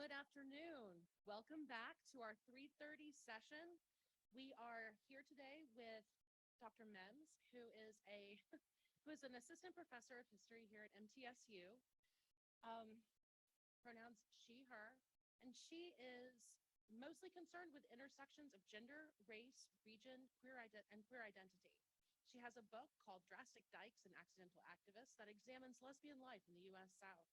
Good afternoon. Welcome back to our 3:30 session. We are here today with Dr. Mims, who is a who is an assistant professor of history here at MTSU. Um, Pronouns she, her, and she is mostly concerned with intersections of gender, race, region, and queer identity. She has a book called Drastic Dykes and Accidental Activists that examines lesbian life in the U.S. South.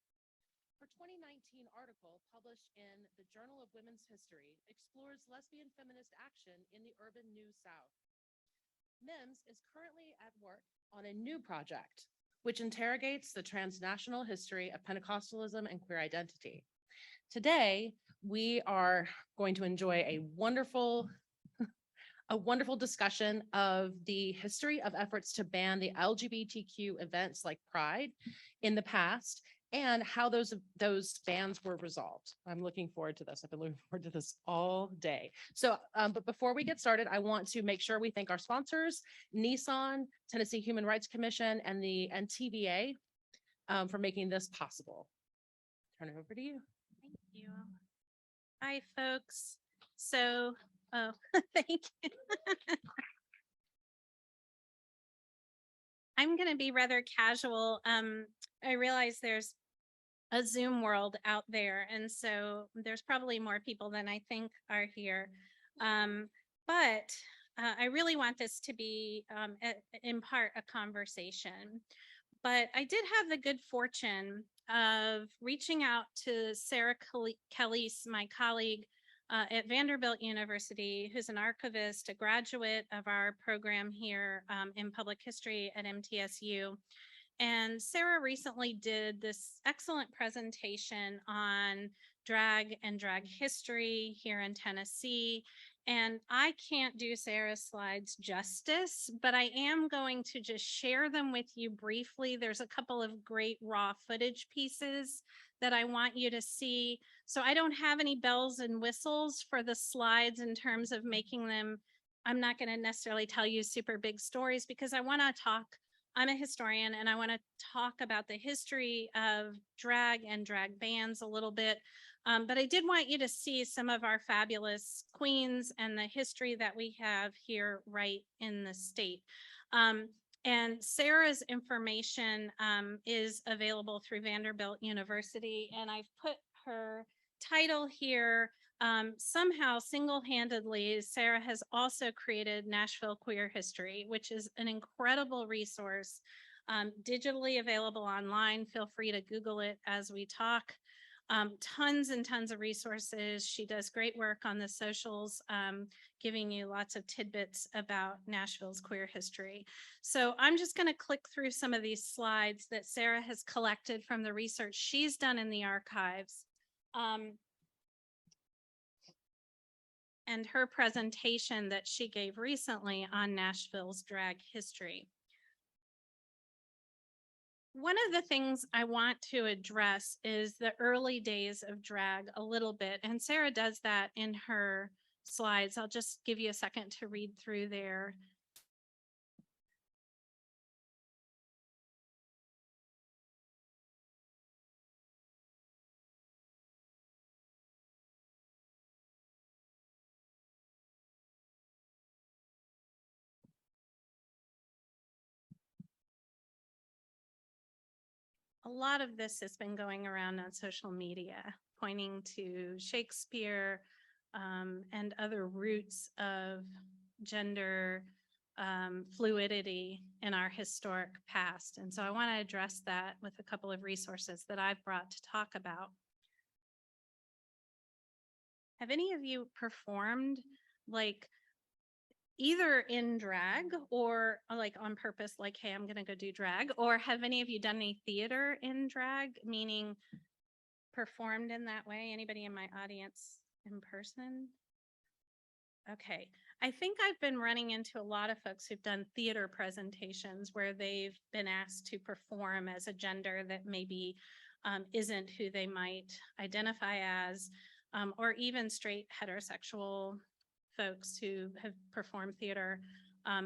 Her 2019 article, published in the Journal of Women's History, explores lesbian feminist action in the urban New South. Mims is currently at work on a new project, which interrogates the transnational history of Pentecostalism and queer identity. Today, we are going to enjoy a wonderful discussion of the history of efforts to ban the LGBTQ events like Pride in the past and how those bans were resolved. I'm looking forward to this. I've been looking forward to this all day. So, but before we get started, I want to make sure we thank our sponsors, Nissan, Tennessee Human Rights Commission, and the TVA for making this possible. Turn it over to you. Thank you. Hi, folks. So, thank you. I'm going to be rather casual. I realize there's a Zoom world out there, and so there's probably more people than I think are here. But I really want this to be, in part, a conversation. But I did have the good fortune of reaching out to Sarah Kelly's, my colleague at Vanderbilt University, who's an archivist, a graduate of our program here in public history at MTSU. And Sarah recently did this excellent presentation on drag and drag history here in Tennessee. And I can't do Sarah's slides justice, but I am going to just share them with you briefly. There's a couple of great raw footage pieces that I want you to see. So I don't have any bells and whistles for the slides in terms of making them. I'm not going to necessarily tell you super big stories because I want to talk. I'm a historian and I want to talk about the history of drag and drag bans a little bit. But I did want you to see some of our fabulous queens and the history that we have here right in the state. And Sarah's information is available through Vanderbilt University, and I've put her title here. Somehow, single-handedly, Sarah has also created Nashville Queer History, which is an incredible resource, digitally available online. Feel free to Google it as we talk. Tons and tons of resources. She does great work on the socials, giving you lots of tidbits about Nashville's queer history. So I'm just going to click through some of these slides that Sarah has collected from the research she's done in the archives. And her presentation that she gave recently on Nashville's drag history. One of the things I want to address is the early days of drag a little bit, and Sarah does that in her slides. I'll just give you a second to read through there. A lot of this has been going around on social media, pointing to Shakespeare and other roots of gender fluidity in our historic past. And so I want to address that with a couple of resources that I've brought to talk about. Have any of you performed like either in drag or like on purpose, like, hey, I'm gonna go do drag? Or have any of you done any theater in drag, meaning performed in that way? Anybody in my audience in person? Okay, I think I've been running into a lot of folks who've done theater presentations where they've been asked to perform as a gender that maybe isn't who they might identify as, or even straight heterosexual folks who have performed theater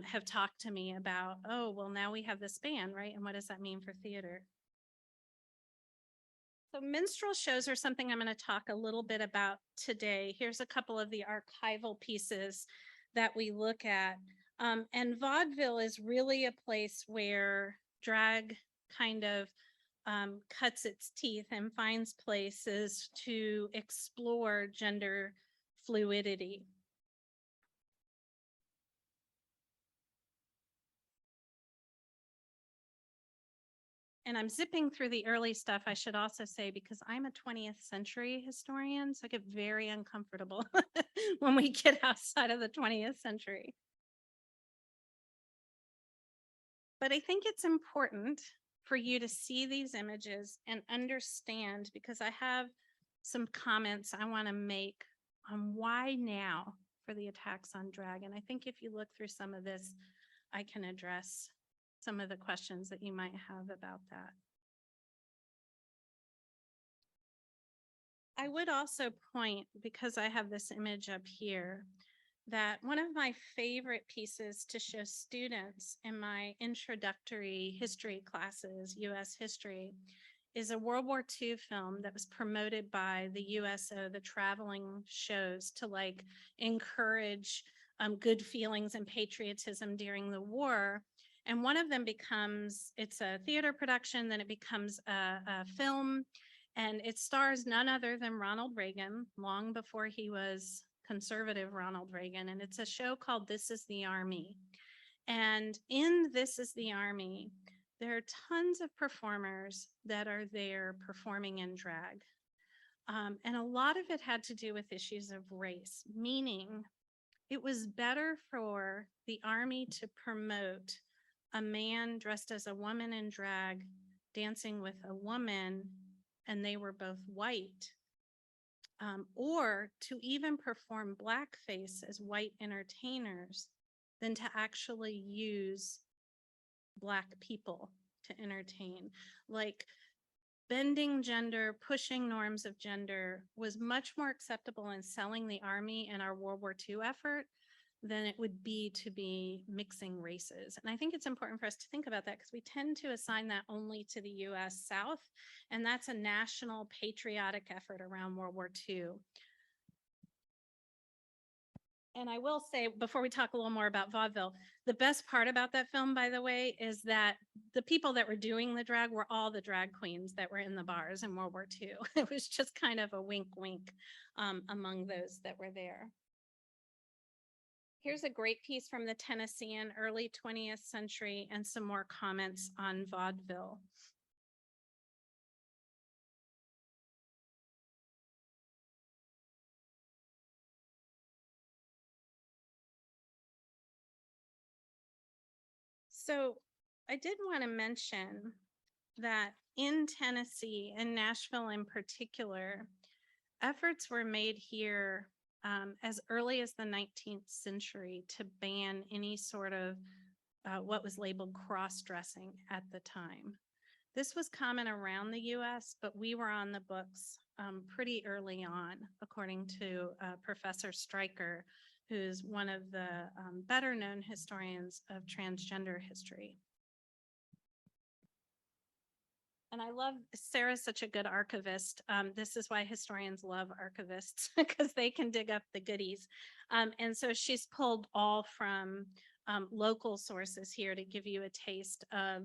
have talked to me about, oh, well, now we have this ban, right? And what does that mean for theater? So minstrel shows are something I'm going to talk a little bit about today. Here's a couple of the archival pieces that we look at. And vaudeville is really a place where drag kind of cuts its teeth and finds places to explore gender fluidity. And I'm zipping through the early stuff, I should also say, because I'm a 20th century historian, so I get very uncomfortable when we get outside of the 20th century. But I think it's important for you to see these images and understand, because I have some comments I want to make on why now for the attacks on drag. And I think if you look through some of this, I can address some of the questions that you might have about that. I would also point, because I have this image up here, that one of my favorite pieces to show students in my introductory history classes, US history, is a World War II film that was promoted by the USO, the traveling shows, to like encourage good feelings and patriotism during the war. And one of them becomes, it's a theater production, then it becomes a film, and it stars none other than Ronald Reagan, long before he was conservative Ronald Reagan. And it's a show called This Is the Army. And in This Is the Army, there are tons of performers that are there performing in drag. And a lot of it had to do with issues of race, meaning it was better for the Army to promote a man dressed as a woman in drag dancing with a woman, and they were both white, or to even perform blackface as white entertainers than to actually use Black people to entertain. Like, bending gender, pushing norms of gender was much more acceptable in selling the Army in our World War II effort than it would be to be mixing races. And I think it's important for us to think about that, because we tend to assign that only to the US South, and that's a national patriotic effort around World War II. And I will say, before we talk a little more about vaudeville, the best part about that film, by the way, is that the people that were doing the drag were all the drag queens that were in the bars in World War II. It was just kind of a wink, wink among those that were there. Here's a great piece from the Tennessean, early 20th century, and some more comments on vaudeville. So I did want to mention that in Tennessee and Nashville in particular, efforts were made here as early as the 19th century to ban any sort of what was labeled cross-dressing at the time. This was common around the US, but we were on the books pretty early on, according to Professor Stryker, who's one of the better known historians of transgender history. And I love, Sarah's such a good archivist. This is why historians love archivists, because they can dig up the goodies. And so she's pulled all from local sources here to give you a taste of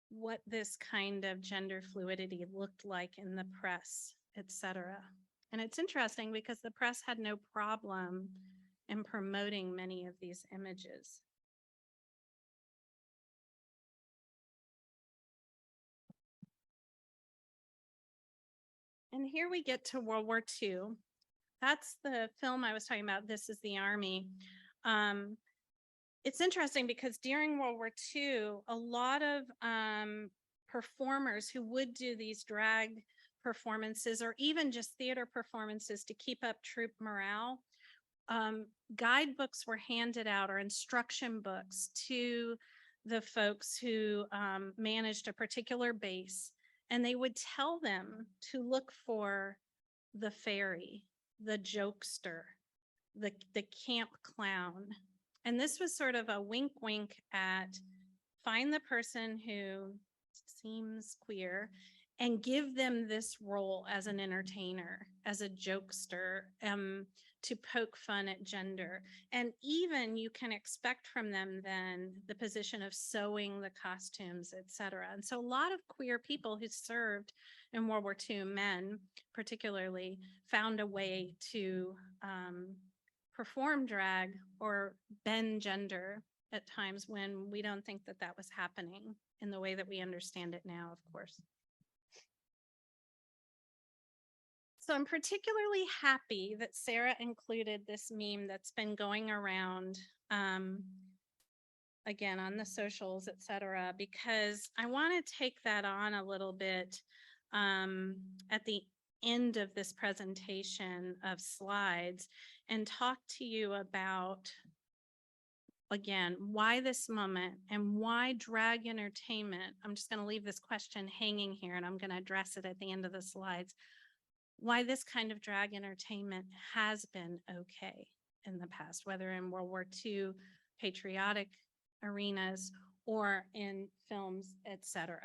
what this kind of gender fluidity looked like in the press, etc. And it's interesting because the press had no problem in promoting many of these images. And here we get to World War II. That's the film I was talking about, This Is the Army. It's interesting because during World War II, a lot of performers who would do these drag performances or even just theater performances to keep up troop morale, guidebooks were handed out, or instruction books, to the folks who managed a particular base, and they would tell them to look for the fairy, the jokester, the camp clown. And this was sort of a wink wink at find the person who seems queer and give them this role as an entertainer, as a jokester, to poke fun at gender. And even you can expect from them then the position of sewing the costumes, etc. And so a lot of queer people who served in World War II, men particularly, found a way to perform drag or bend gender at times when we don't think that that was happening in the way that we understand it now, of course. So I'm particularly happy that Sarah included this meme that's been going around again on the socials, etc., because I want to take that on a little bit at the end of this presentation of slides and talk to you about, again, why this moment and why drag entertainment. I'm just going to leave this question hanging here and I'm going to address it at the end of the slides. Why this kind of drag entertainment has been okay in the past, whether in World War II, patriotic arenas, or in films, etc.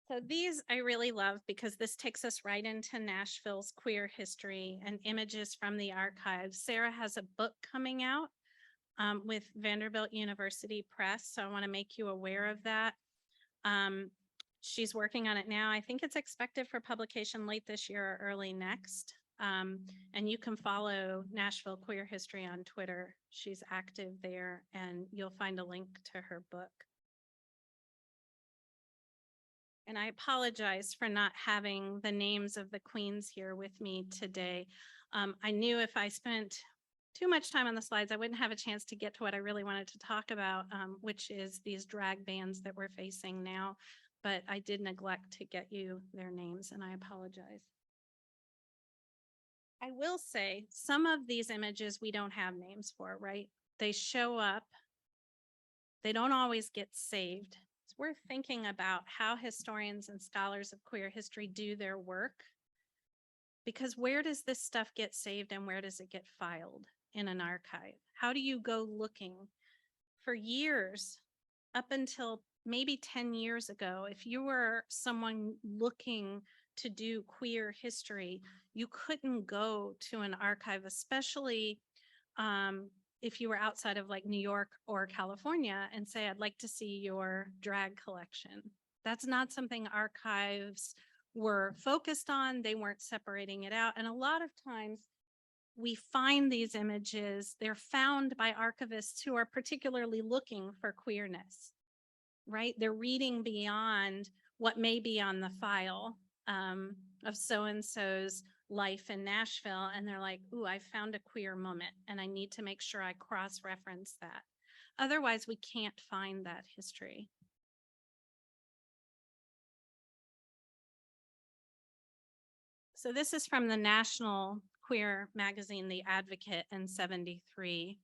So these I really love because this takes us right into Nashville's queer history and images from the archives. Sarah has a book coming out with Vanderbilt University Press, so I want to make you aware of that. She's working on it now. I think it's expected for publication late this year or early next. And you can follow Nashville Queer History on Twitter. She's active there, and you'll find a link to her book. And I apologize for not having the names of the queens here with me today. I knew if I spent too much time on the slides, I wouldn't have a chance to get to what I really wanted to talk about, which is these drag bans that we're facing now. But I did neglect to get you their names, and I apologize. I will say some of these images we don't have names for, right? They show up. They don't always get saved. So we're thinking about how historians and scholars of queer history do their work, because where does this stuff get saved and where does it get filed in an archive? How do you go looking? For years, up until maybe 10 years ago, if you were someone looking to do queer history, you couldn't go to an archive, especially if you were outside of like New York or California, and say, I'd like to see your drag collection. That's not something archives were focused on. They weren't separating it out. And a lot of times we find these images, they're found by archivists who are particularly looking for queerness, right? They're reading beyond what may be on the file of so-and-so's life in Nashville. And they're like, ooh, I found a queer moment and I need to make sure I cross-reference that. Otherwise, we can't find that history. So this is from the national queer magazine, The Advocate, in '73.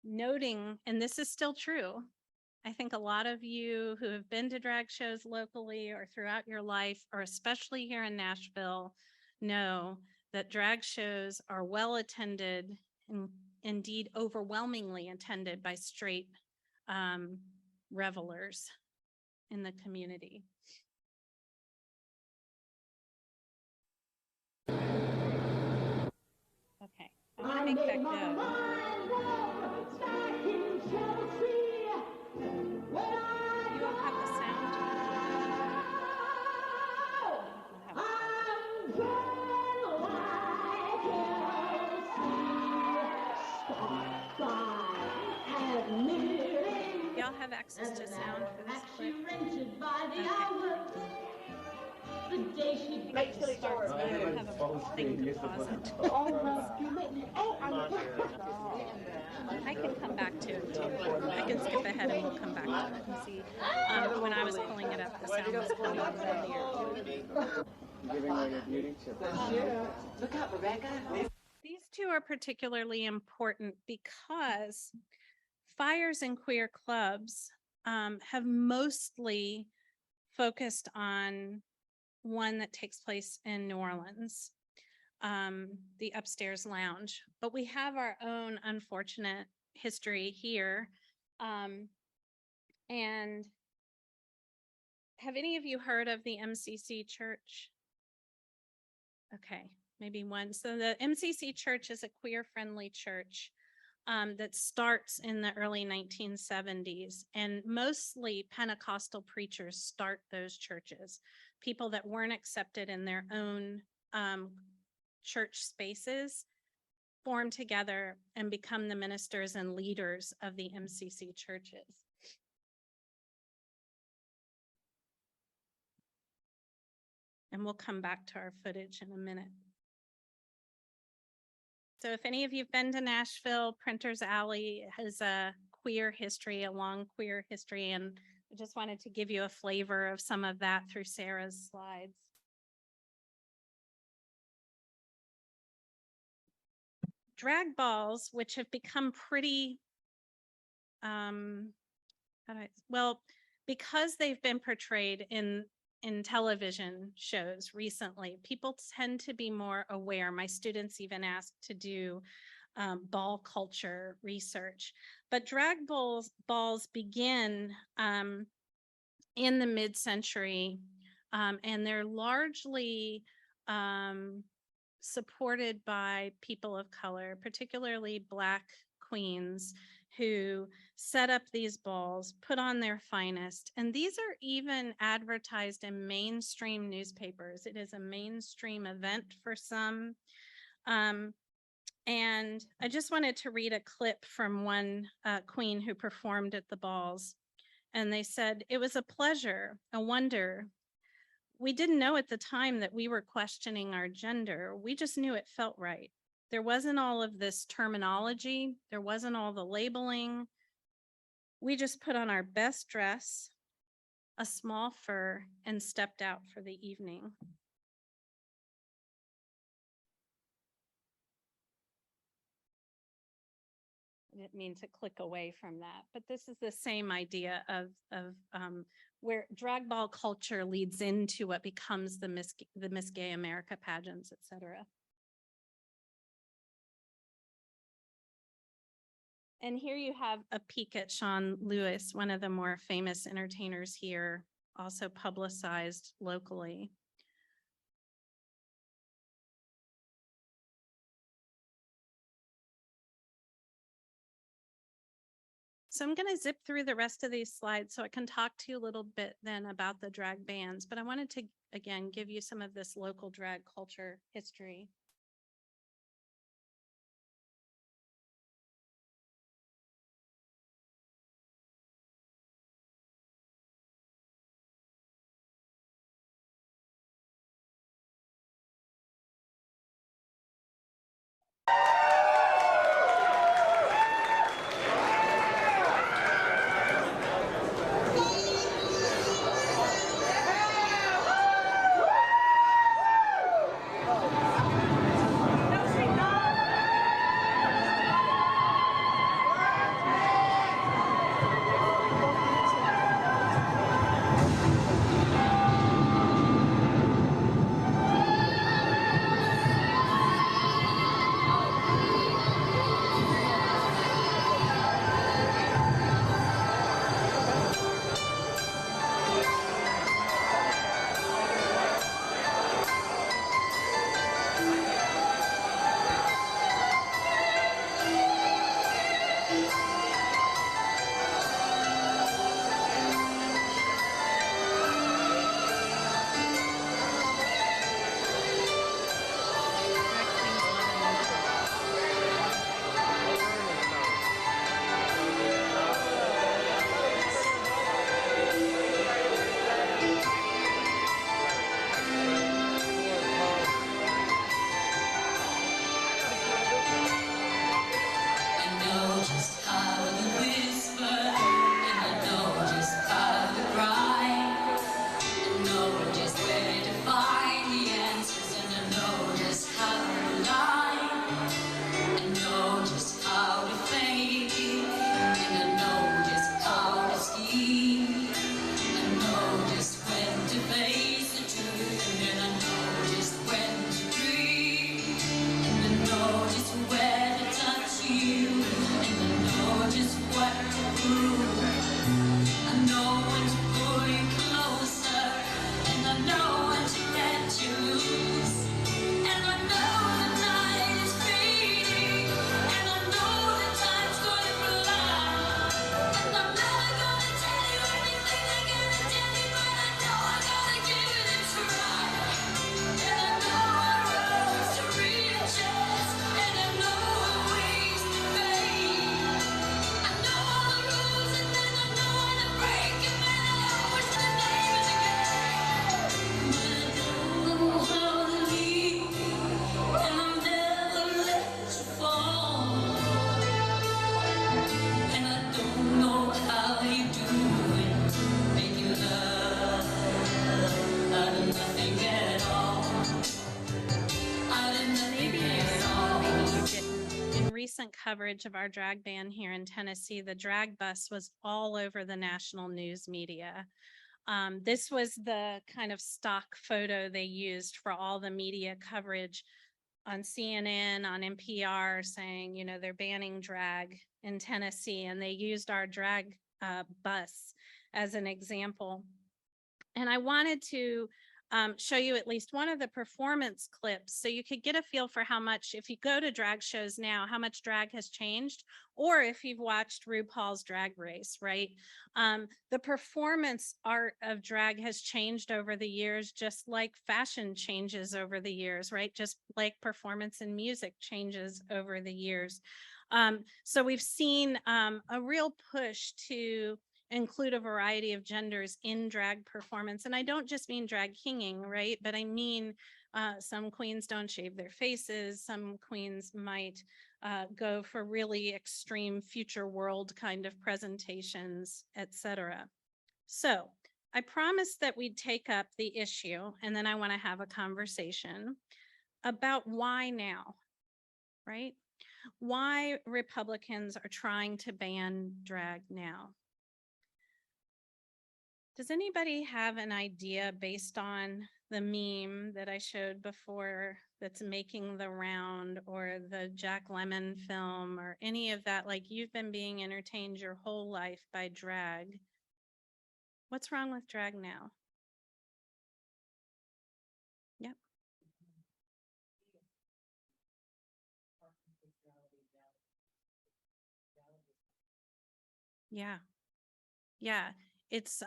Noting, and this is still true, I think a lot of you who have been to drag shows locally or throughout your life, or especially here in Nashville, know that drag shows are well attended and indeed overwhelmingly attended by straight revelers in the community. Okay, I'm gonna make that go. You all have the sound? Y'all have access to sound for this clip? Okay. I can come back to it too. I can skip ahead and we'll come back to it and see. When I was pulling it up, the sound was coming earlier. Look out, Rebecca. These two are particularly important because fires in queer clubs have mostly focused on one that takes place in New Orleans, the Upstairs Lounge. But we have our own unfortunate history here And have any of you heard of the MCC Church? Okay, maybe one. So the MCC Church is a queer-friendly church that starts in the early 1970s. And mostly Pentecostal preachers start those churches, people that weren't accepted in their own church spaces form together and become the ministers and leaders of the MCC churches. And we'll come back to our footage in a minute. So if any of you've been to Nashville, Printer's Alley has a queer history, a long queer history, and I just wanted to give you a flavor of some of that through Sarah's slides. Drag balls, which have become pretty, because they've been portrayed in television shows recently, people tend to be more aware. My students even asked to do ball culture research. But drag balls begin in the mid-century, and they're largely supported by people of color, particularly Black queens, who set up these balls, put on their finest. And these are even advertised in mainstream newspapers. It is a mainstream event for some. And I just wanted to read a clip from one queen who performed at the balls. And they said, "It was a pleasure, a wonder. We didn't know at the time that we were questioning our gender. We just knew it felt right. There wasn't all of this terminology. There wasn't all the labeling. We just put on our best dress, a small fur, and stepped out for the evening." I didn't mean to click away from that, but this is the same idea of where drag ball culture leads into what becomes the Miss Gay America pageants, et cetera. And here you have a peek at Sean Lewis, one of the more famous entertainers here, also publicized locally. So I'm going to zip through the rest of these slides so I can talk to you a little bit then about the drag bands, but I wanted to, again, give you some of this local drag culture history. recent coverage of our drag ban here in Tennessee, the drag bus was all over the national news media. This was the kind of stock photo they used for all the media coverage on CNN, on NPR, saying, you know, they're banning drag in Tennessee, and they used our drag bus as an example. And I wanted to show you at least one of the performance clips so you could get a feel for how much, if you go to drag shows now, how much drag has changed, or if you've watched RuPaul's Drag Race, right? The performance art of drag has changed over the years, just like fashion changes over the years, right? Just like performance in music changes over the years. So we've seen a real push to include a variety of genders in drag performance. And I don't just mean drag kinging, right? But I mean, some queens don't shave their faces. Some queens might go for really extreme future world kind of presentations, etc. So I promised that we'd take up the issue, and then I want to have a conversation about why now, right? Why Republicans are trying to ban drag now. Does anybody have an idea based on the meme that I showed before that's making the round, or the Jack Lemmon film, or any of that? Like, you've been being entertained your whole life by drag. What's wrong with drag now? Yep. Yeah. Yeah. It's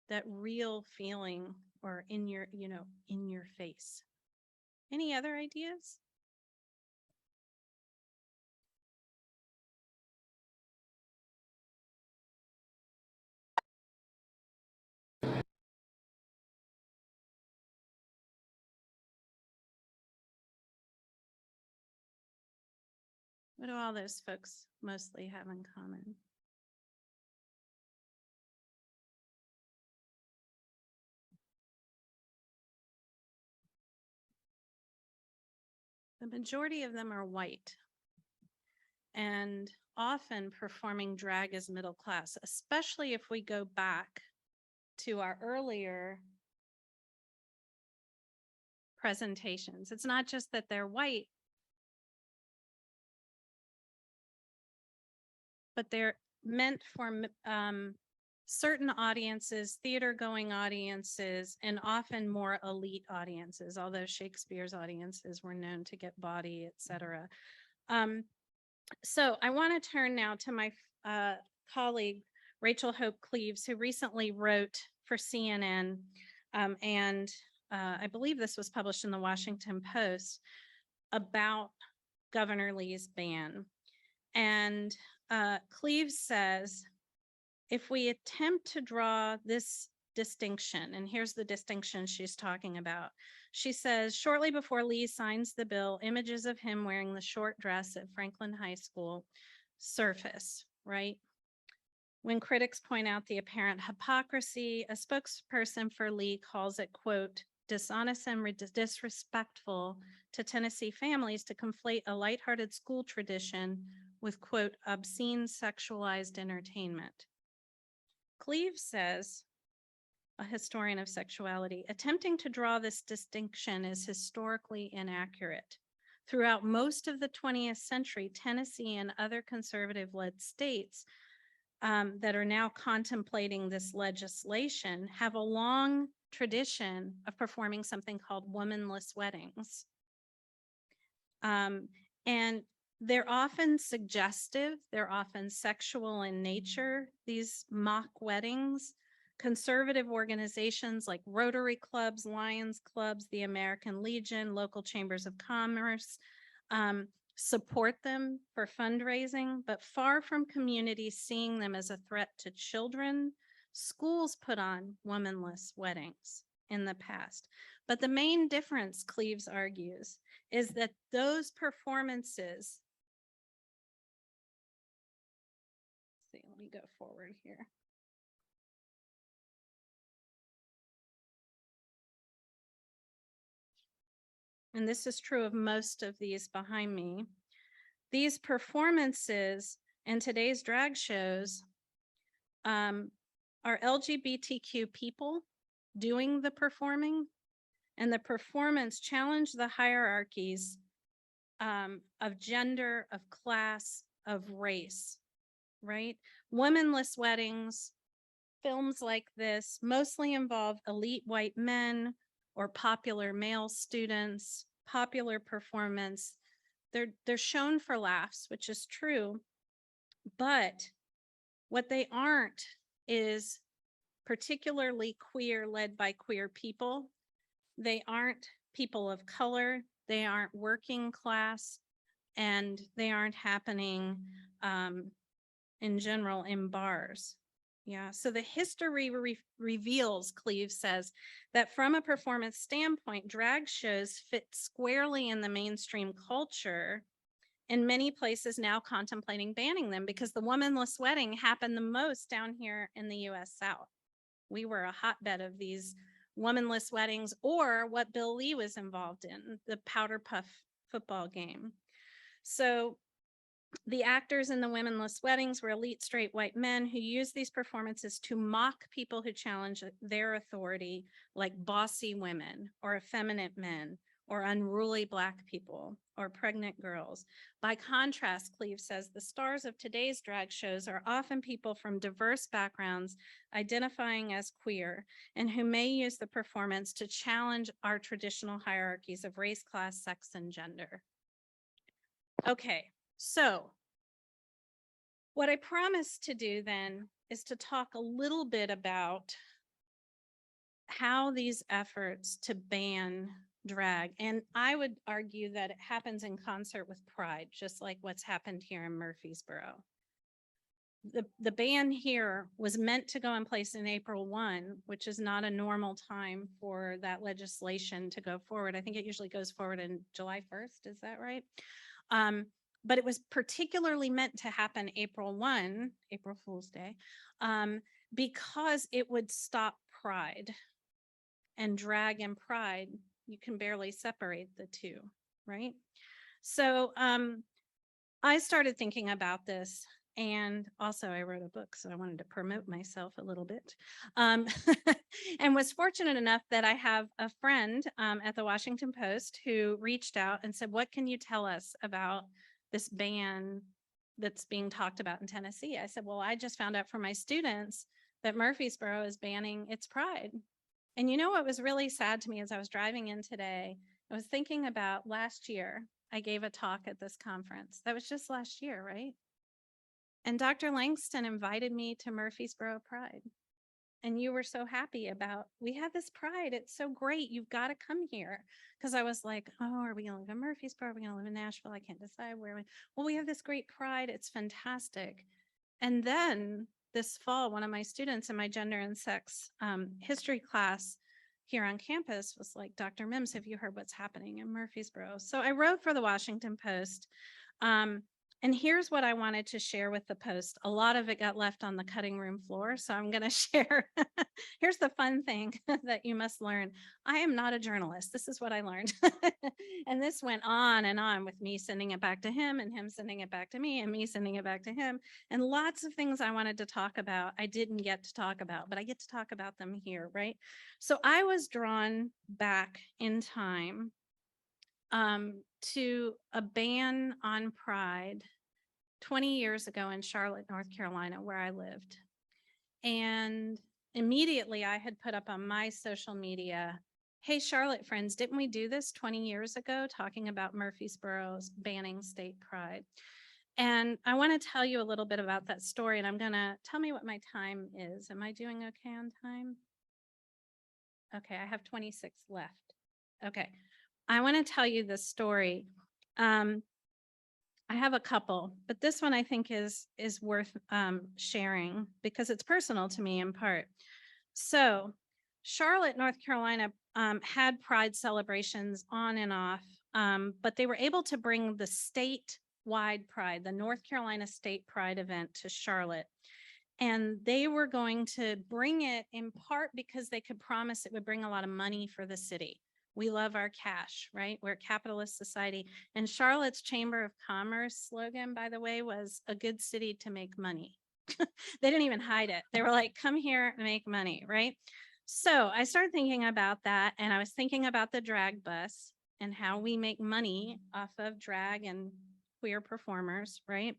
that real feeling, or in your, you know, in your face. Any other ideas? What do all those folks mostly have in common? The majority of them are white, and often performing drag as middle class, especially if we go back to our earlier presentations. It's not just that they're white, but they're meant for certain audiences, theater going audiences, and often more elite audiences, although Shakespeare's audiences were known to get bawdy, etc. So I want to turn now to my colleague, Rachel Hope Cleaves, who recently wrote for CNN, and I believe this was published in the Washington Post, about Governor Lee's ban. And Cleaves says, if we attempt to draw this distinction, and here's the distinction she's talking about. She says, shortly before Lee signs the bill, images of him wearing the short dress at Franklin High School surface, right? When critics point out the apparent hypocrisy, a spokesperson for Lee calls it, quote, dishonest and disrespectful to Tennessee families to conflate a lighthearted school tradition with, quote, obscene sexualized entertainment. Cleaves says, a historian of sexuality, attempting to draw this distinction is historically inaccurate. Throughout most of the 20th century, Tennessee and other conservative-led states that are now contemplating this legislation have a long tradition of performing something called womanless weddings. And they're often suggestive, they're often sexual in nature, these mock weddings. Conservative organizations like Rotary Clubs, Lions Clubs, the American Legion, local chambers of commerce support them for fundraising, but far from communities seeing them as a threat to children, schools put on womanless weddings in the past. But the main difference, Cleaves argues, is that those performances, let's see, let me go forward here. And this is true of most of these behind me. these performances and today's drag shows are LGBTQ people doing the performing, and the performance challenge the hierarchies of gender, of class, of race, right? Womanless weddings, films like this mostly involve elite white men or popular male students, popular performance. They're shown for laughs, which is true, but what they aren't is particularly queer, led by queer people. They aren't people of color. They aren't working class, and they aren't happening in general in bars. Yeah, so the history reveals, Cleve says, that from a performance standpoint, drag shows fit squarely in the mainstream culture, in many places now contemplating banning them because the womanless wedding happened the most down here in the US South. We were a hotbed of these womanless weddings, or what Bill Lee was involved in, the powder puff football game. So the actors in the womenless weddings were elite straight white men who used these performances to mock people who challenge their authority, like bossy women or effeminate men or unruly Black people or pregnant girls. By contrast, Cleve says, the stars of today's drag shows are often people from diverse backgrounds identifying as queer and who may use the performance to challenge our traditional hierarchies of race, class, sex, and gender. Okay, so what I promised to do then is to talk a little bit about how these efforts to ban drag, and I would argue that it happens in concert with pride, just like what's happened here in Murfreesboro. The ban here was meant to go in place in April 1, which is not a normal time for that legislation to go forward. I think it usually goes forward in July 1st, is that right? But it was particularly meant to happen April 1, April Fool's Day, because it would stop pride. And drag and pride, you can barely separate the two, right? So I started thinking about this, and also I wrote a book, so I wanted to promote myself a little bit, and was fortunate enough that I have a friend at the Washington Post who reached out and said, what can you tell us about this ban that's being talked about in Tennessee? I said, well, I just found out from my students that Murfreesboro is banning its pride. And you know what was really sad to me as I was driving in today? I was thinking about last year, I gave a talk at this conference. That was just last year, right? And Dr. Langston invited me to Murfreesboro Pride. And you were so happy about, we have this pride. It's so great. You've got to come here. Because I was like, oh, are we going to live in Murfreesboro? Are we going to live in Nashville? I can't decide where. Well, we have this great pride. It's fantastic. And then this fall, one of my students in my gender and sex history class here on campus was like, Dr. Mims, have you heard what's happening in Murfreesboro? So I wrote for the Washington Post. And here's what I wanted to share with the Post. A lot of it got left on the cutting room floor, so I'm going to share. Here's the fun thing that you must learn. I am not a journalist. This is what I learned. And this went on and on with me sending it back to him and him sending it back to me and me sending it back to him. And lots of things I wanted to talk about, I didn't get to talk about, but I get to talk about them here, right? So I was drawn back in time to a ban on pride 20 years ago in Charlotte, North Carolina, where I lived. And immediately I had put up on my social media, hey, Charlotte friends, didn't we do this 20 years ago, talking about Murfreesboro's banning state pride? And I want to tell you a little bit about that story, and I'm going to tell me what my time is. Am I doing okay on time? Okay, I have 26 left. Okay, I want to tell you this story. I have a couple, but this one I think is worth sharing because it's personal to me in part. So Charlotte, North Carolina had pride celebrations on and off, but they were able to bring the statewide pride, the North Carolina State Pride event to Charlotte. And they were going to bring it in part because they could promise it would bring a lot of money for the city. We love our cash, right? We're a capitalist society. And Charlotte's Chamber of Commerce slogan, by the way, was a good city to make money. They didn't even hide it. They were like, come here and make money, right? So I started thinking about that, and I was thinking about the drag bus and how we make money off of drag and queer performers, right?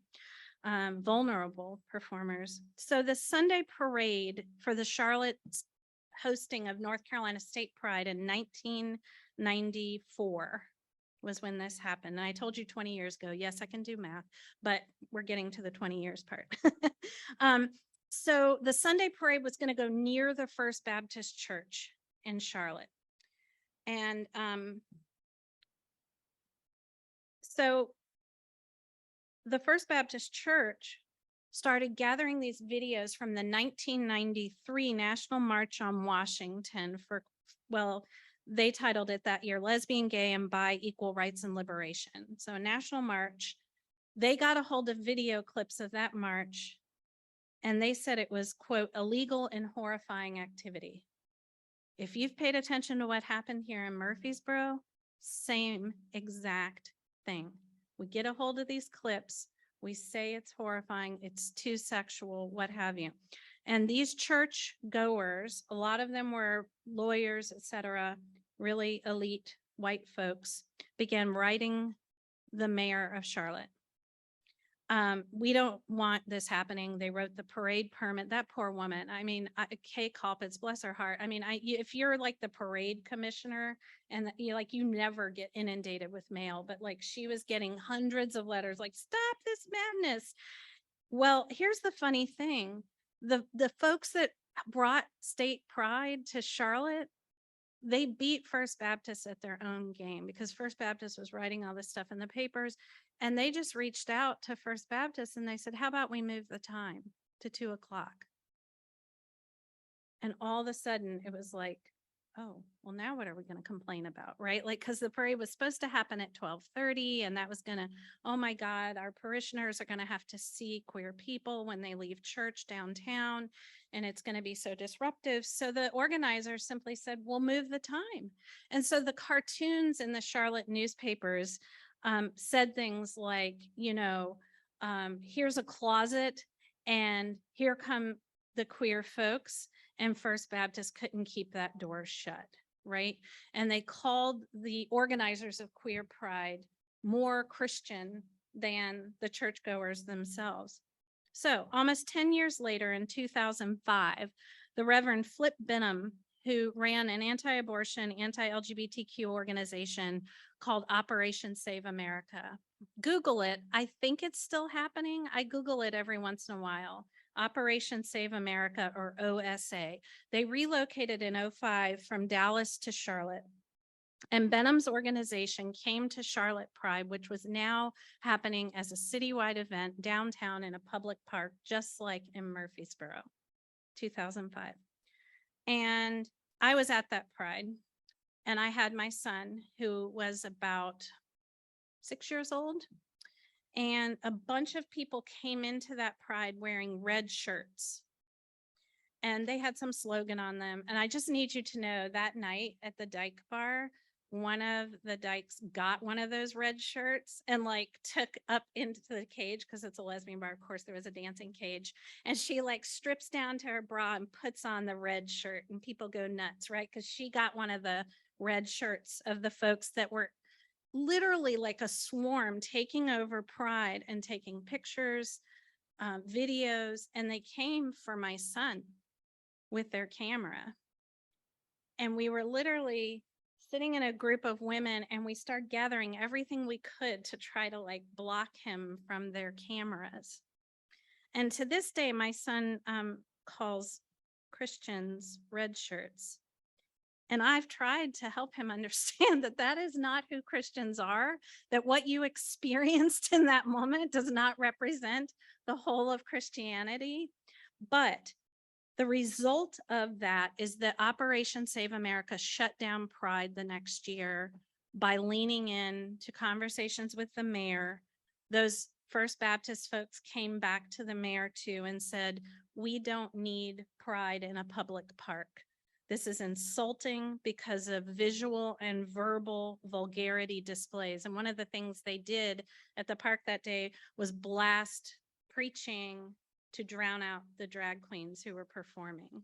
Vulnerable performers. So the Sunday parade for the Charlotte hosting of North Carolina State Pride in 1994 was when this happened. And I told you 20 years ago, yes, I can do math, but we're getting to the 20 years part. So the Sunday parade was going to go near the First Baptist Church in Charlotte. And so the First Baptist Church started gathering these videos from the 1993 National March on Washington for, well, they titled it that year, Lesbian, Gay, and Bi Equal Rights and Liberation. So a national march. They got a hold of video clips of that march, and they said it was, quote, illegal and horrifying activity. If you've paid attention to what happened here in Murfreesboro, same exact thing. We get a hold of these clips. We say it's horrifying, it's too sexual, what have you. And these church goers, a lot of them were lawyers, etc., really elite white folks, began writing the mayor of Charlotte. We don't want this happening. They wrote the parade permit. That poor woman. I mean, Kay Colpitts, bless her heart. I mean, if you're like the parade commissioner and you never get inundated with mail, but like she was getting hundreds of letters like, stop this madness. Well, here's the funny thing. The folks that brought state pride to Charlotte, they beat First Baptist at their own game because First Baptist was writing all this stuff in the papers, and they just reached out to First Baptist and they said, how about we move the time to 2:00? And all of a sudden it was like, oh, well, now what are we going to complain about, right? Like, because the parade was supposed to happen at 12:30, and that was going to, oh my God, our parishioners are going to have to see queer people when they leave church downtown, and it's going to be so disruptive. So the organizers simply said, we'll move the time. And so the cartoons in the Charlotte newspapers said things like, here's a closet, and here come the queer folks. And First Baptist couldn't keep that door shut, right? And they called the organizers of Queer Pride more Christian than the churchgoers themselves. So almost 10 years later, in 2005, the Reverend Flip Benham, who ran an anti-abortion, anti-LGBTQ organization called Operation Save America. Google it. I think it's still happening. I Google it every once in a while. Operation Save America, or OSA. They relocated in 2005 from Dallas to Charlotte. And Benham's organization came to Charlotte Pride, which was now happening as a citywide event downtown in a public park, just like in Murfreesboro, 2005. And I was at that Pride, and I had my son, who was about 6 years old. And a bunch of people came into that Pride wearing red shirts. And they had some slogan on them. And I just need you to know that night at the Dyke Bar, one of the Dykes got one of those red shirts and took up into the cage, because it's a lesbian bar. Of course, there was a dancing cage. And she strips down to her bra and puts on the red shirt, and people go nuts, right? Because she got one of the red shirts of the folks that were literally like a swarm taking over Pride and taking pictures, videos, and they came for my son with their camera. And we were literally sitting in a group of women, and we started gathering everything we could to try to block him from their cameras. And to this day, my son calls Christians red shirts. And I've tried to help him understand that that is not who Christians are, that what you experienced in that moment does not represent the whole of Christianity. But the result of that is that Operation Save America shut down Pride the next year by leaning in to conversations with the mayor. Those First Baptist folks came back to the mayor too and said, we don't need Pride in a public park. This is insulting because of visual and verbal vulgarity displays. And one of the things they did at the park that day was blast preaching to drown out the drag queens who were performing.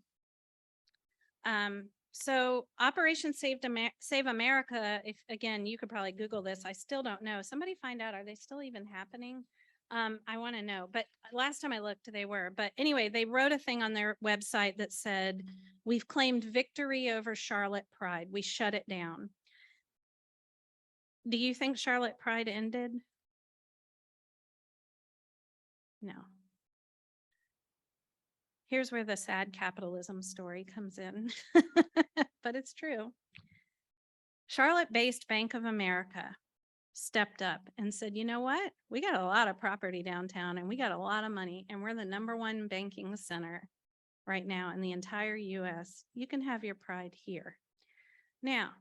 So Operation Save America, if again, you could probably Google this. I still don't know. Somebody find out, are they still even happening? I want to know, but last time I looked, they were. But anyway, they wrote a thing on their website that said, we've claimed victory over Charlotte Pride. We shut it down. Do you think Charlotte Pride ended? No. Here's where the sad capitalism story comes in, but it's true. Charlotte-based Bank of America stepped up and said, you know what? We got a lot of property downtown and we got a lot of money and we're the #1 banking center right now in the entire US. You can have your pride here. Now,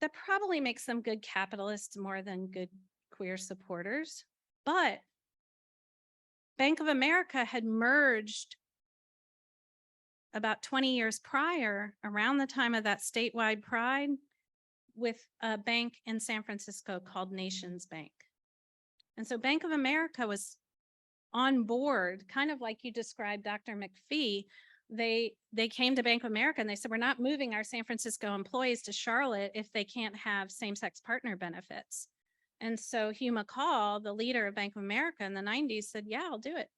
that probably makes them good capitalists more than good queer supporters, but Bank of America had merged about 20 years prior, around the time of that statewide pride, with a bank in San Francisco called Nations Bank. And so Bank of America was on board, kind of like you described, Dr. McPhee. They came to Bank of America and they said, we're not moving our San Francisco employees to Charlotte if they can't have same-sex partner benefits. And so Hugh McCall, the leader of Bank of America in the 90s, said, yeah, I'll do it.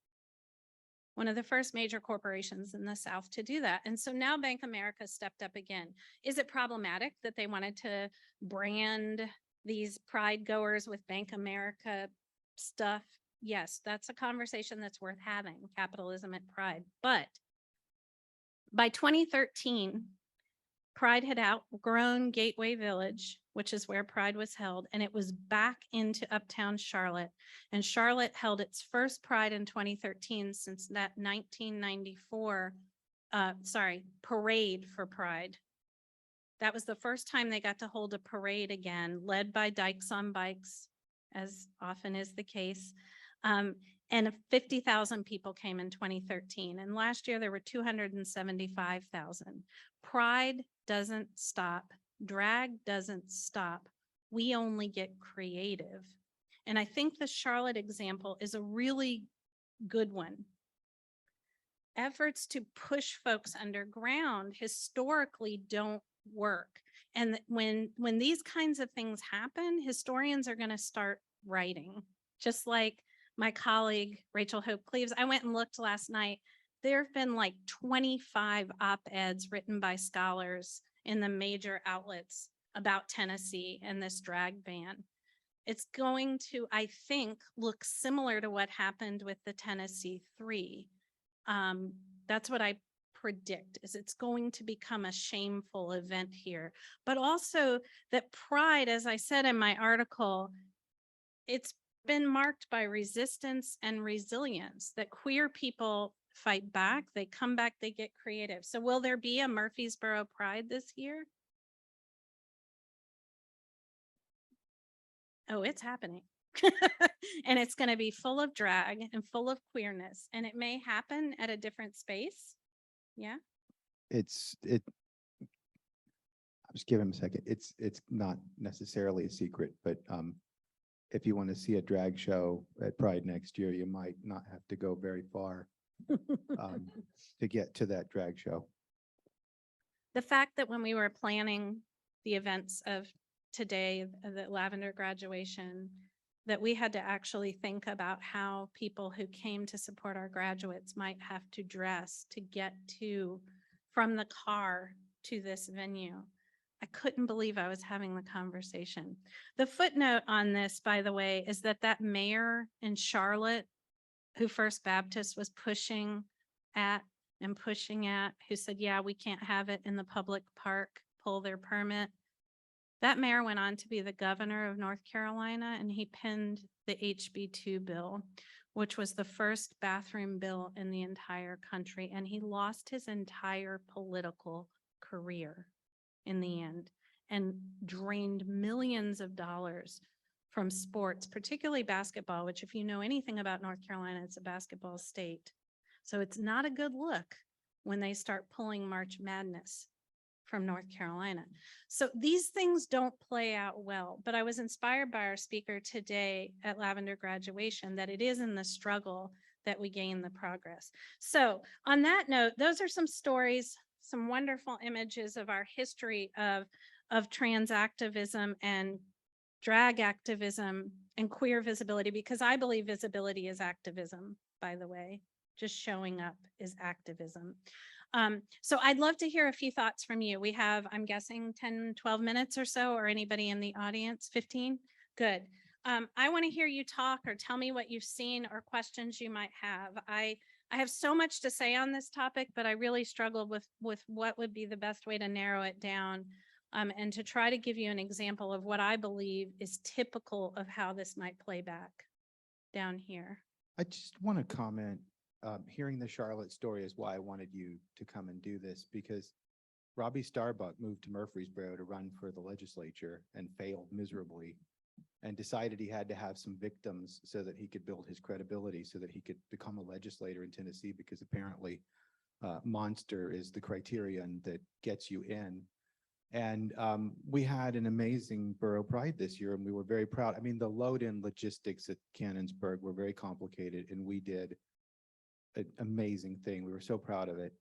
One of the first major corporations in the South to do that. And so now Bank of America stepped up again. Is it problematic that they wanted to brand these pride goers with Bank of America stuff? Yes, that's a conversation that's worth having, capitalism at pride. But by 2013, Pride had outgrown Gateway Village, which is where Pride was held, and it was back into Uptown Charlotte. And Charlotte held its first Pride in 2013 since that 1994, parade for Pride. That was the first time they got to hold a parade again, led by Dykes on Bikes, as often is the case. And 50,000 people came in 2013. And last year there were 275,000. Pride doesn't stop. Drag doesn't stop. We only get creative. And I think the Charlotte example is a really good one. Efforts to push folks underground historically don't work. And when these kinds of things happen, historians are going to start writing, just like my colleague, Rachel Hope Cleaves. I went and looked last night. There have been like 25 op-eds written by scholars in the major outlets about Tennessee and this drag ban. It's going to, I think, look similar to what happened with the Tennessee 3. That's what I predict, is it's going to become a shameful event here. But also that Pride, as I said in my article, it's been marked by resistance and resilience, that queer people fight back, they come back, they get creative. So will there be a Murfreesboro Pride this year? Oh, it's happening. And it's going to be full of drag and full of queerness, and it may happen at a different space. Yeah. Just give him a second. It's not necessarily a secret, but if you want to see a drag show at Pride next year, you might not have to go very far to get to that drag show. The fact that when we were planning the events of today, the Lavender graduation, that we had to actually think about how people who came to support our graduates might have to dress to get from the car to this venue. I couldn't believe I was having the conversation. The footnote on this, by the way, is that mayor in Charlotte, who First Baptist was pushing at, who said, yeah, we can't have it in the public park, pull their permit. That mayor went on to be the governor of North Carolina, and he penned the HB2 bill, which was the first bathroom bill in the entire country. And he lost his entire political career in the end and drained millions of dollars from sports, particularly basketball, which if you know anything about North Carolina, it's a basketball state. So it's not a good look when they start pulling March Madness from North Carolina. So these things don't play out well, but I was inspired by our speaker today at Lavender graduation that it is in the struggle that we gain the progress. So on that note, those are some stories, some wonderful images of our history of trans activism and drag activism and queer visibility, because I believe visibility is activism, by the way. Just showing up is activism. So I'd love to hear a few thoughts from you. We have, I'm guessing 10, 12 minutes or so, or anybody in the audience, 15? Good. I want to hear you talk or tell me what you've seen or questions you might have. I have so much to say on this topic, but I really struggled with what would be the best way to narrow it down, and to try to give you an example of what I believe is typical of how this might play back down here. I just want to comment, hearing the Charlotte story is why I wanted you to come and do this, because Robbie Starbuck moved to Murfreesboro to run for the legislature and failed miserably and decided he had to have some victims so that he could build his credibility, so that he could become a legislator in Tennessee, because apparently monster is the criterion that gets you in. And we had an amazing Borough Pride this year, and we were very proud. I mean, the load-in logistics at Cannonsburg were very complicated, and we did an amazing thing. We were so proud of it.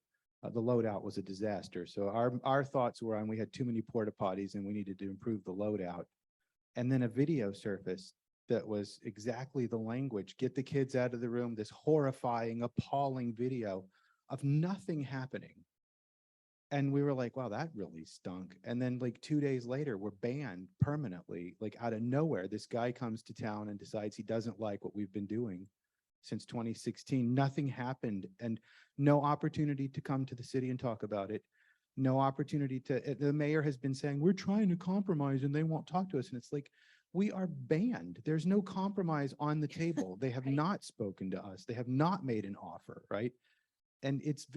The loadout was a disaster. So our thoughts were on, we had too many porta potties and we needed to improve the loadout. And then a video surfaced that was exactly the language. Get the kids out of the room. This horrifying, appalling video of nothing happening. And we were like, wow, that really stunk. And then like 2 days later, we're banned permanently, like out of nowhere. This guy comes to town and decides he doesn't like what we've been doing since 2016. Nothing happened, and no opportunity to come to the city and talk about it. No opportunity to, the mayor has been saying, we're trying to compromise and they won't talk to us. And it's like, we are banned. There's no compromise on the table. They have Right. not spoken to us. They have not made an offer, right? And it's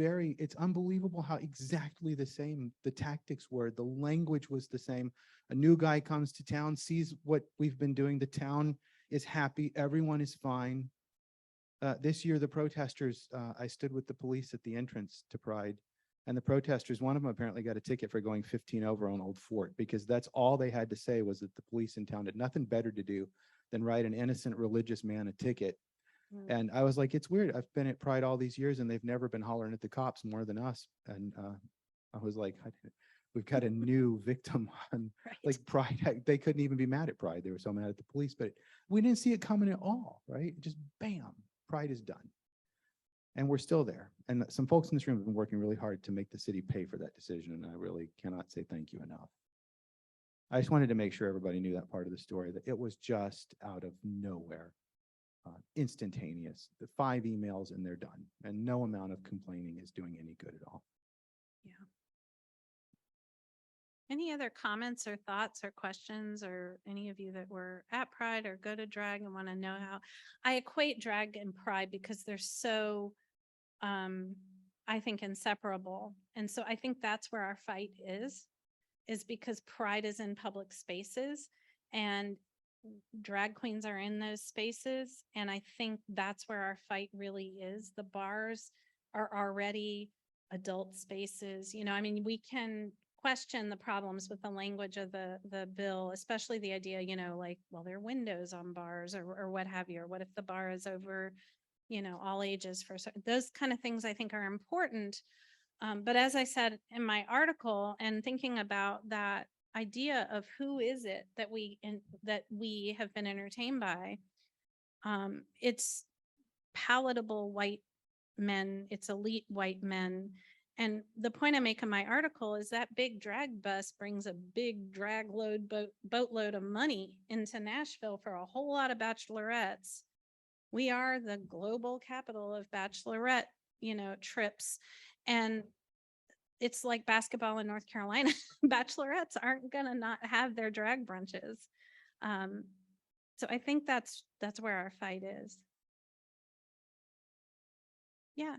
unbelievable how exactly the same the tactics were. The language was the same. A new guy comes to town, sees what we've been doing. The town is happy. Everyone is fine. This year, the protesters, I stood with the police at the entrance to Pride, and the protesters, one of them apparently got a ticket for going 15 over on Old Fort, because that's all they had to say was that the police in town had nothing better to do than write an innocent religious man a ticket. And I was like, it's weird. I've been at Pride all these years and they've never been hollering at the cops more than us. And I was like, we've got a new victim on Right. like Pride. They couldn't even be mad at Pride. They were so mad at the police, but we didn't see it coming at all, right? Just bam, Pride is done. And we're still there. And some folks in this room have been working really hard to make the city pay for that decision. And I really cannot say thank you enough. I just wanted to make sure everybody knew that part of the story, that it was just out of nowhere. Instantaneous, the 5 emails and they're done, and no amount of complaining is doing any good at all. Yeah. Any other comments or thoughts or questions, or any of you that were at Pride or go to drag and want to know how? I equate drag and Pride because they're so, I think, inseparable. And so I think that's where our fight is because Pride is in public spaces and drag queens are in those spaces. And I think that's where our fight really is. The bars are already adult spaces. You know, I mean, we can question the problems with the language of the bill, especially the idea, you know, like, well, there are windows on bars or what have you, or what if the bar is over, you know, all ages for certain, those kind of things I think are important. But as I said in my article, and thinking about that idea of who is it that we have been entertained by, it's palatable white men, it's elite white men. And the point I make in my article is that big drag bus brings a big drag load boatload of money into Nashville for a whole lot of bachelorettes. We are the global capital of bachelorette, you know, trips. And it's like basketball in North Carolina. Bachelorettes aren't gonna not have their drag brunches. So I think that's where our fight is. Yeah.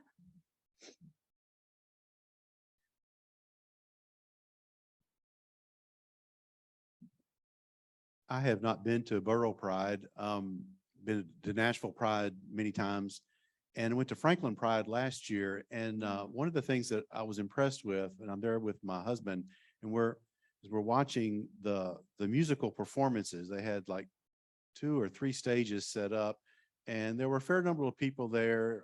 I have not been to Borough Pride, been to Nashville Pride many times. and went to Franklin Pride last year. And one of the things that I was impressed with, and I'm there with my husband, and we're watching the musical performances. They had like 2 or 3 stages set up, and there were a fair number of people there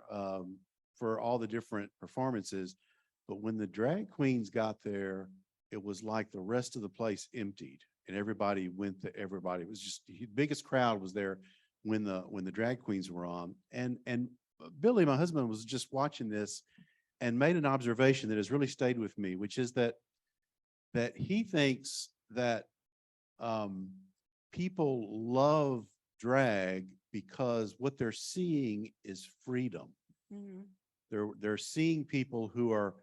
for all the different performances. But when the drag queens got there, it was like the rest of the place emptied, and everybody went to everybody. It was just the biggest crowd was there when the drag queens were on. And Billy, my husband, was just watching this and made an observation that has really stayed with me, which is that he thinks that people love drag because what they're seeing is freedom. They're seeing people who are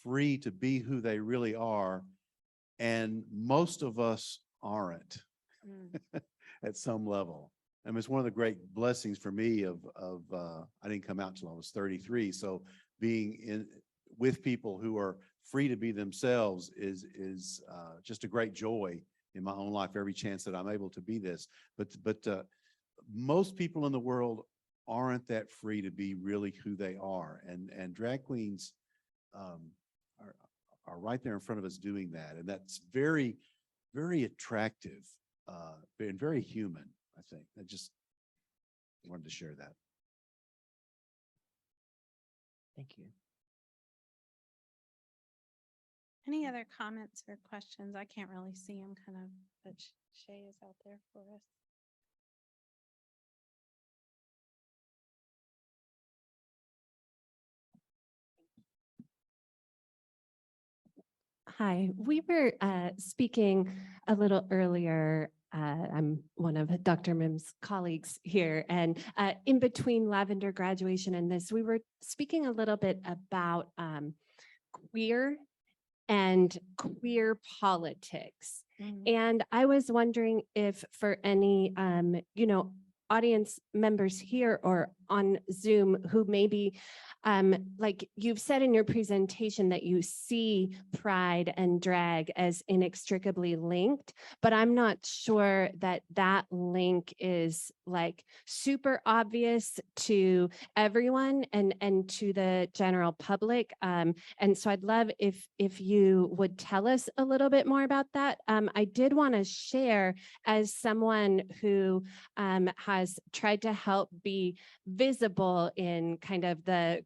free to be who they really are, and most of us aren't at some level. I mean, it's one of the great blessings for me of I didn't come out till I was 33. So being with people who are free to be themselves is just a great joy in my own life, every chance that I'm able to be this. But most people in the world aren't that free to be really who they are. And drag queens are right there in front of us doing that. And that's very, very attractive and very human, I think. I just wanted to share that. Thank you. Any other comments or questions? I can't really see them kind of, but Shay is out there for us. Hi, we were speaking a little earlier. I'm one of Dr. Mims' colleagues here, and in between Lavender graduation and this, we were speaking a little bit about queer and queer politics. And I was wondering if for any, audience members here or on Zoom who maybe, like you've said in your presentation that you see pride and drag as inextricably linked, but I'm not sure that that link is like super obvious to everyone and to the general public. And so I'd love if you would tell us a little bit more about that. I did want to share, as someone who has tried to help be visible in kind of the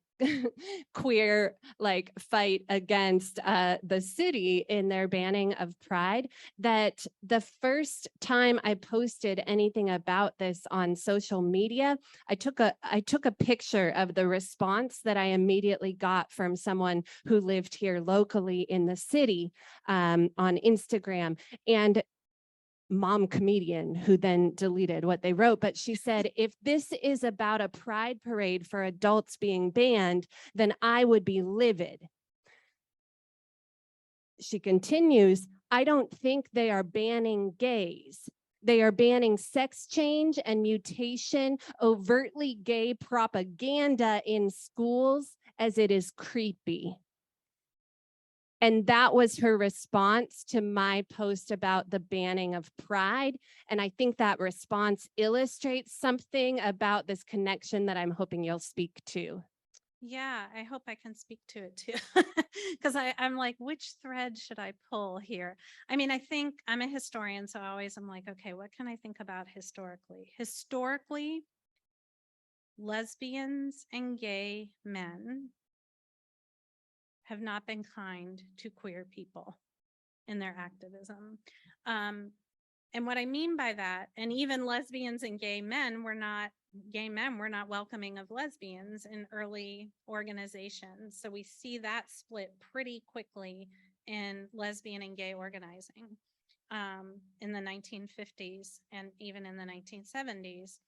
queer like fight against the city in their banning of pride, that the first time I posted anything about this on social media, I took a picture of the response that I immediately got from someone who lived here locally in the city on Instagram. And mom comedian who then deleted what they wrote, but she said, if this is about a pride parade for adults being banned, then I would be livid. She continues, I don't think they are banning gays. They are banning sex change and mutation, overtly gay propaganda in schools, as it is creepy. And that was her response to my post about the banning of pride. And I think that response illustrates something about this connection that I'm hoping you'll speak to. Yeah, I hope I can speak to it too. Because I'm like, which thread should I pull here? I mean, I think I'm a historian, so I'm like, okay, what can I think about historically? Historically, lesbians and gay men have not been kind to queer people in their activism. And what I mean by that, and even lesbians and gay men were not welcoming of lesbians in early organizations. So we see that split pretty quickly in lesbian and gay organizing in the 1950s and even in the 1970s.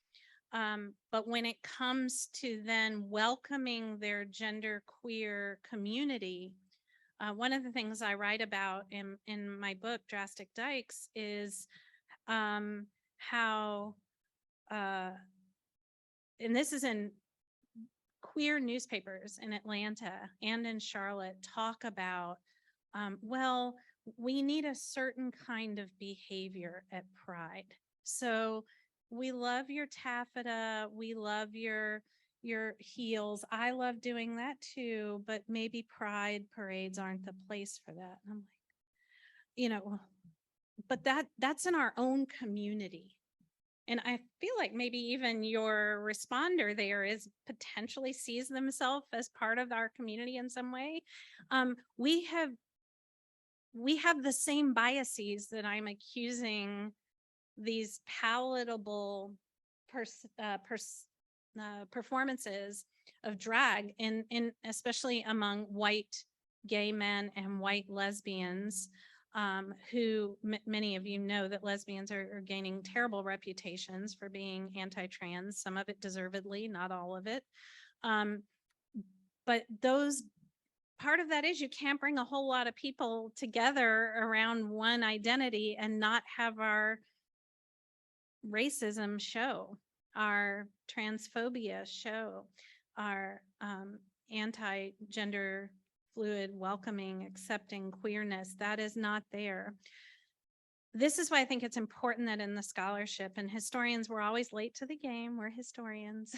But when it comes to then welcoming their genderqueer community, one of the things I write about in my book, Drastic Dykes, is how, and this is in queer newspapers in Atlanta and in Charlotte, talk about, well, we need a certain kind of behavior at Pride. So we love your taffeta, we love your, your heels. I love doing that too, but maybe pride parades aren't the place for that. And I'm like, you know, but that's in our own community. And I feel like maybe even your responder there is potentially sees themselves as part of our community in some way. We have the same biases that I'm accusing these palatable performances of drag in especially among white gay men and white lesbians, who many of you know that lesbians are gaining terrible reputations for being anti-trans, some of it deservedly, not all of it. But those part of that is you can't bring a whole lot of people together around one identity and not have our racism show, our transphobia show, our anti-gender fluid, welcoming, accepting queerness. That is not there. This is why I think it's important that in the scholarship, and historians, we're always late to the game, we're historians,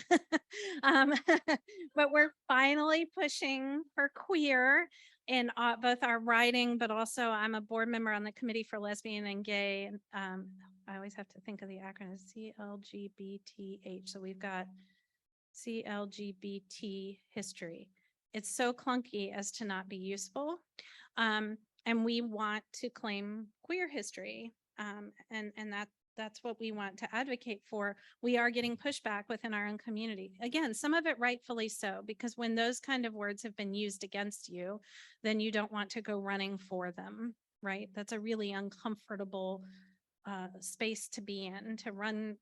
but we're finally pushing for queer in both our writing, but also I'm a board member on the Committee for Lesbian and Gay. I always have to think of the acronym CLGBTH. So we've got CLGBT history. It's so clunky as to not be useful. And we want to claim queer history. And that's what we want to advocate for. We are getting pushback within our own community. Again, some of it rightfully so, because when those kind of words have been used against you, then you don't want to go running for them, right? That's a really uncomfortable space to be in, to run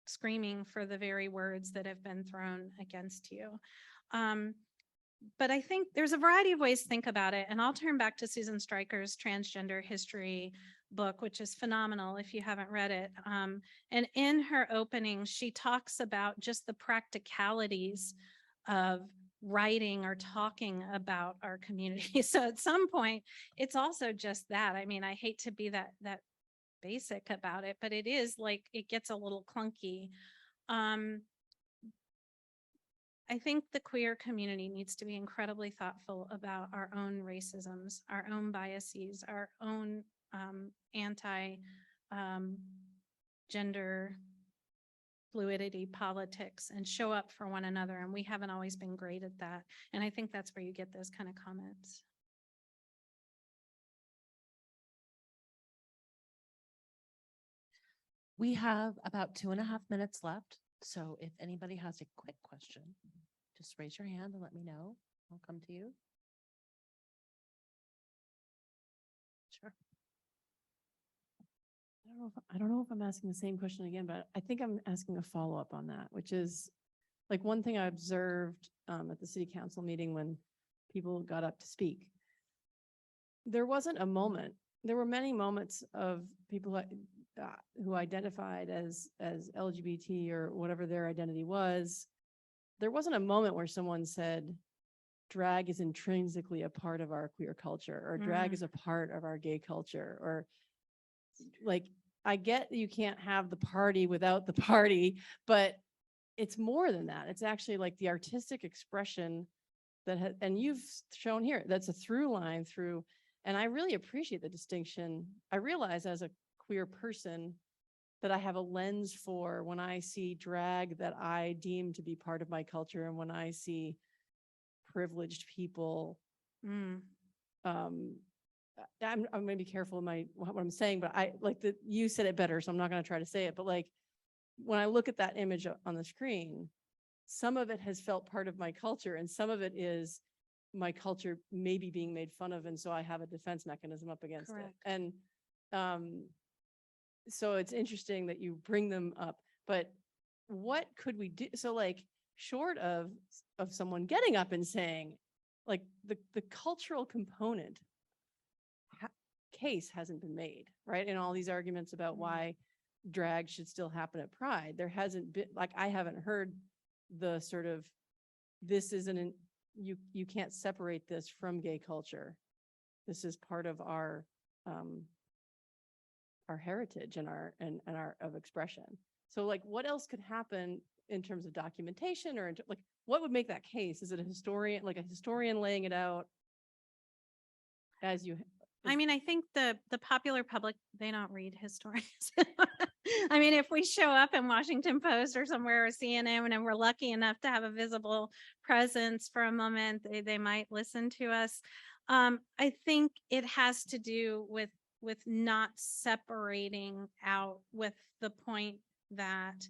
screaming for the very words that have been thrown against you. But I think there's a variety of ways to think about it. And I'll turn back to Susan Stryker's Transgender History book, which is phenomenal if you haven't read it. And in her opening, she talks about just the practicalities of writing or talking about our community. So at some point, it's also just that. I mean, I hate to be that basic about it, but it is like, it gets a little clunky. I think the queer community needs to be incredibly thoughtful about our own racisms, our own biases, our own anti-gender fluidity politics, and show up for one another. And we haven't always been great at that. And I think that's where you get those kind of comments. We have about 2.5 minutes left. So if anybody has a quick question, just raise your hand and let me know. I'll come to you. Sure. I don't know if I'm asking the same question again, but I think I'm asking a follow-up on that, which is like one thing I observed at the city council meeting when people got up to speak. There wasn't a moment. There were many moments of people who identified as LGBT or whatever their identity was. There wasn't a moment where someone said, drag is intrinsically a part of our queer culture, or drag is a part of our gay culture, or like, I get you can't have the party without the party, but it's more than that. It's actually like the artistic expression that and you've shown here, that's a through line through, and I really appreciate the distinction. I realize as a queer person that I have a lens for when I see drag that I deem to be part of my culture, and when I see privileged people, I'm going to be careful in what I'm saying, but I like that you said it better, so I'm not going to try to say it. But like when I look at that image on the screen, some of it has felt part of my culture, and some of it is my culture maybe being made fun of, and so I have a defense mechanism up against Correct. it. And so it's interesting that you bring them up. But what could we do? So like short of someone getting up and saying, like the cultural component case hasn't been made, right? In all these arguments about why drag should still happen at Pride, there hasn't been, like, I haven't heard the sort of, this isn't, you can't separate this from gay culture. This is part of our heritage and our of expression. So like, what else could happen in terms of documentation, or like, what would make that case? Is it a historian, like a historian laying it out as you? I mean, I think the popular public, they don't read historians. I mean, if we show up in Washington Post or somewhere or CNN and we're lucky enough to have a visible presence for a moment, they might listen to us. I think it has to do with not separating out with the point that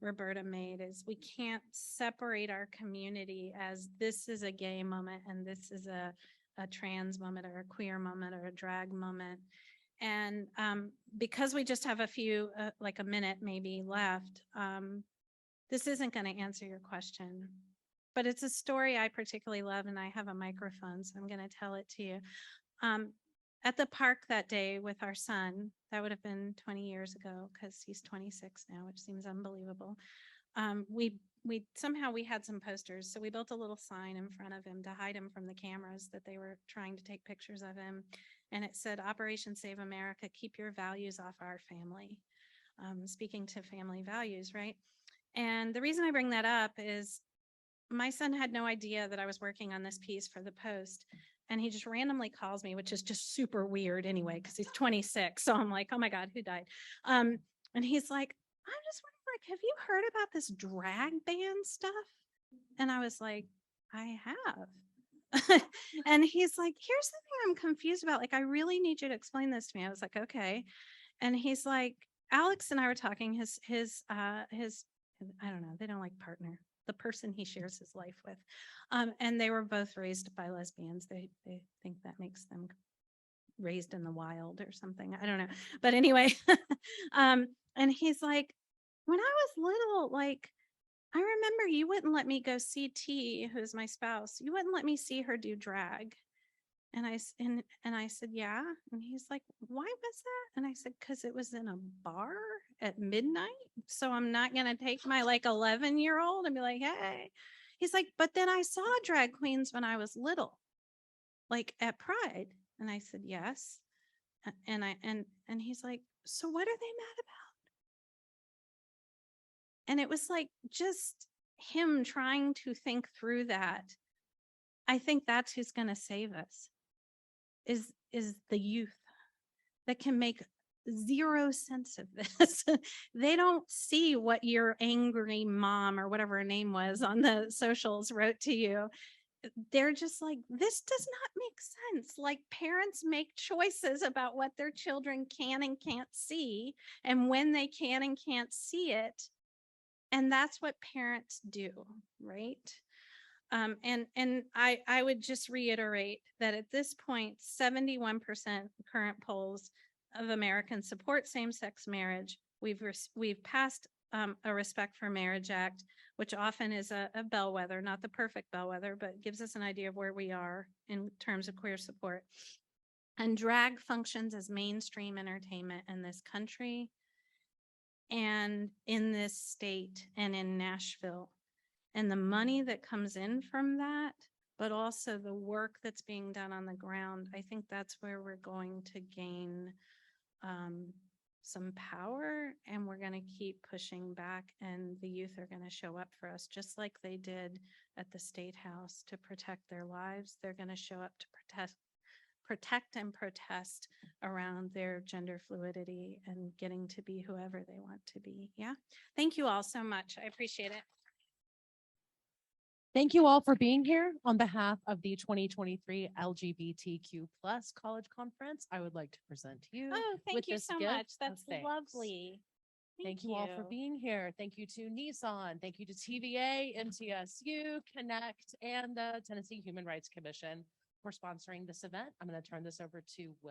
Roberta made, is we can't separate our community as this is a gay moment and this is a trans moment or a queer moment or a drag moment. And because we just have a few, like a minute maybe left, this isn't going to answer your question. But it's a story I particularly love, and I have a microphone, so I'm going to tell it to you. At the park that day with our son, that would have been 20 years ago because he's 26 now, which seems unbelievable. We somehow we had some posters, so we built a little sign in front of him to hide him from the cameras that they were trying to take pictures of him, and it said, "Operation Save America, keep your values off our family." Speaking to family values, right? And the reason I bring that up is my son had no idea that I was working on this piece for the Post, and he just randomly calls me, which is just super weird anyway because he's 26. So I'm like, oh my God, who died? And he's like, I'm just wondering, like, have you heard about this drag ban stuff? And I was like, I have. And he's like, here's the thing I'm confused about. Like, I really need you to explain this to me. I was like, okay. And he's like, Alex and I were talking, his, I don't know, they don't like partner, the person he shares his life with. And they were both raised by lesbians. They think that makes them raised in the wild or something. I don't know. But anyway, and he's like, when I was little, like, I remember you wouldn't let me go see T, who's my spouse. You wouldn't let me see her do drag. And I said, yeah. And he's like, why was that? And I said, because it was in a bar at midnight. So I'm not going to take my like 11-year-old and be like, hey. He's like, but then I saw drag queens when I was little, like at Pride. And I said, yes. And he's like, so what are they mad about? And it was like just him trying to think through that. I think that's who's going to save us, is the youth that can make zero sense of this. They don't see what your angry mom or whatever her name was on the socials wrote to you. They're just like, this does not make sense. Like, parents make choices about what their children can and can't see and when they can and can't see it. And that's what parents do, right? And I would just reiterate that at this point, 71% current polls of Americans support same-sex marriage. We've passed a Respect for Marriage Act, which often is a bellwether, not the perfect bellwether, but gives us an idea of where we are in terms of queer support. And drag functions as mainstream entertainment in this country and in this state and in Nashville. And the money that comes in from that, but also the work that's being done on the ground, I think that's where we're going to gain some power, and we're going to keep pushing back, and the youth are going to show up for us just like they did at the State House to protect their lives. They're going to show up to protect and protest around their gender fluidity and getting to be whoever they want to be. Yeah. Thank you all so much. I appreciate it. Thank you all for being here. On behalf of the 2023 LGBTQ plus college conference, I would like to present to you. Oh, thank with you this so gift much. of That's thanks. lovely. Thank you all for being here. Thank you to Nissan. Thank you to TVA, MTSU, Connect, and the Tennessee Human Rights Commission for sponsoring this event. I'm going to turn this over to Will.